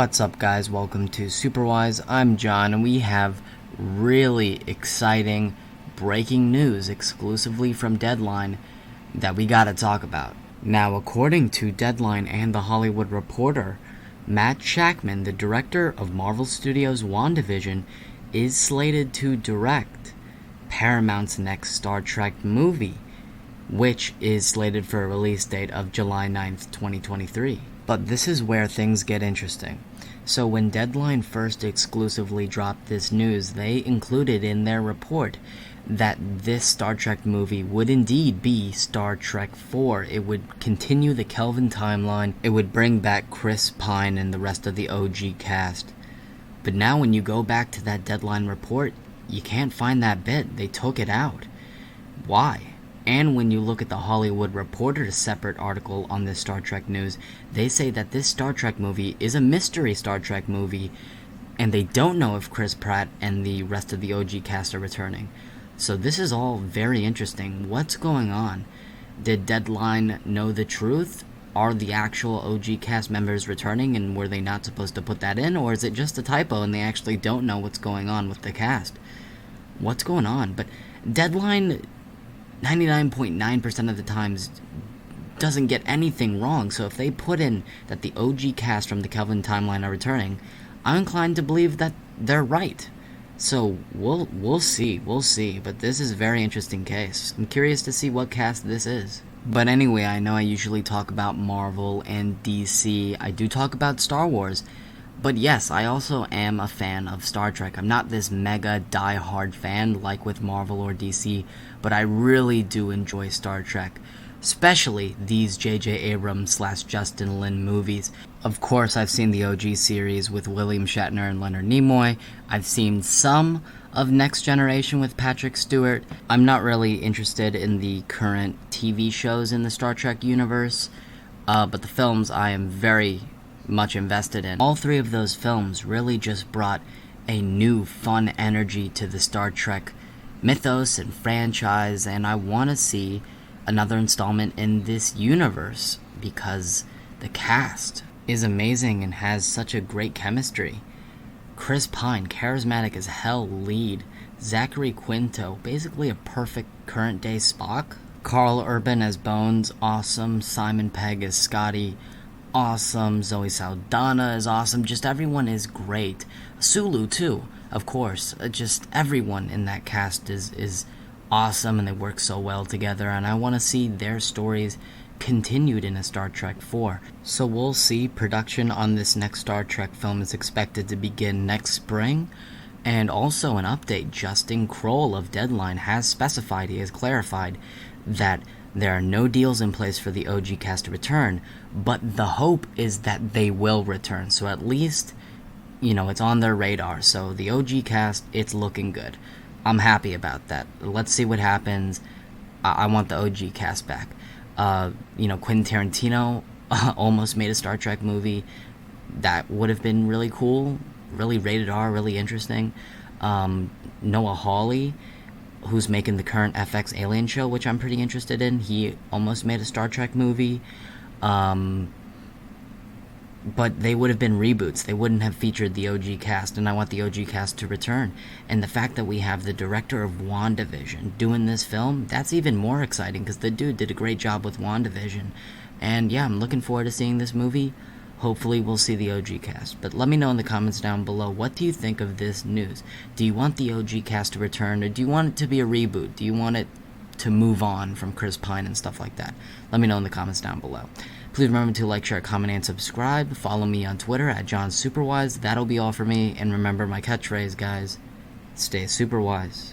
What's up, guys? Welcome to Superwise. I'm John, and we have really exciting breaking news exclusively from Deadline that we gotta talk about. Now, according to Deadline and The Hollywood Reporter, Matt Shakman, the director of Marvel Studios' WandaVision, is slated to direct Paramount's next Star Trek movie, which is slated for a release date of July 9th, 2023. But this is where things get interesting. So when Deadline first exclusively dropped this news, they included in their report that this Star Trek movie would indeed be Star Trek 4. It would continue the Kelvin timeline. It would bring back Chris Pine and the rest of the OG cast. But now when you go back to that Deadline report, you can't find that bit. They took it out. Why? And when you look at the Hollywood Reporter's separate article on this Star Trek news, they say that this Star Trek movie is a mystery Star Trek movie, and they don't know if Chris Pratt and the rest of the OG cast are returning. So this is all very interesting. What's going on? Did Deadline know the truth? Are the actual OG cast members returning, and were they not supposed to put that in? Or is it just a typo and they actually don't know what's going on with the cast? What's going on? But Deadline 99.9% of the times doesn't get anything wrong, so if they put in that the OG cast from the Kelvin timeline are returning, I'm inclined to believe that they're right. So we'll see, but this is a very interesting case. I'm curious to see what cast this is. But anyway, I know I usually talk about Marvel and DC. I do talk about Star Wars. But yes, I also am a fan of Star Trek. I'm not this mega die-hard fan like with Marvel or DC, but I really do enjoy Star Trek, especially these J.J. Abrams / Justin Lin movies. Of course, I've seen the OG series with William Shatner and Leonard Nimoy. I've seen some of Next Generation with Patrick Stewart. I'm not really interested in the current TV shows in the Star Trek universe, but the films I am very much invested in. All three of those films really just brought a new fun energy to the Star Trek mythos and franchise, and I want to see another installment in this universe because the cast is amazing and has such a great chemistry. Chris Pine, charismatic as hell lead. Zachary Quinto, basically a perfect current day Spock. Carl Urban as Bones, awesome. Simon Pegg as Scotty, awesome. Zoe Saldana is awesome. Just everyone is great. Sulu too, of course. Just everyone in that cast is awesome, and they work so well together, and I want to see their stories continued in a Star Trek 4. So we'll see. Production on this next Star Trek film is expected to begin next spring. And also an update, Justin Kroll of Deadline has specified, he has clarified that there are no deals in place for the OG cast to return, but the hope is that they will return. So at least, it's on their radar. So the OG cast, it's looking good. I'm happy about that. Let's see what happens. I want the OG cast back. Quentin Tarantino almost made a Star Trek movie. That would have been really cool, really rated R, really interesting. Noah Hawley, who's making the current FX Alien show, which I'm pretty interested in. He almost made a Star Trek movie. But they would have been reboots. They wouldn't have featured the OG cast, and I want the OG cast to return. And the fact that we have the director of WandaVision doing this film, that's even more exciting, because the dude did a great job with WandaVision. And yeah, I'm looking forward to seeing this movie. Hopefully we'll see the OG cast. But let me know in the comments down below, what do you think of this news? Do you want the OG cast to return, or do you want it to be a reboot? Do you want it to move on from Chris Pine and stuff like that? Let me know in the comments down below. Please remember to like, share, comment, and subscribe. Follow me on Twitter at JohnSuperwise. That'll be all for me. And remember my catchphrase, guys. Stay superwise.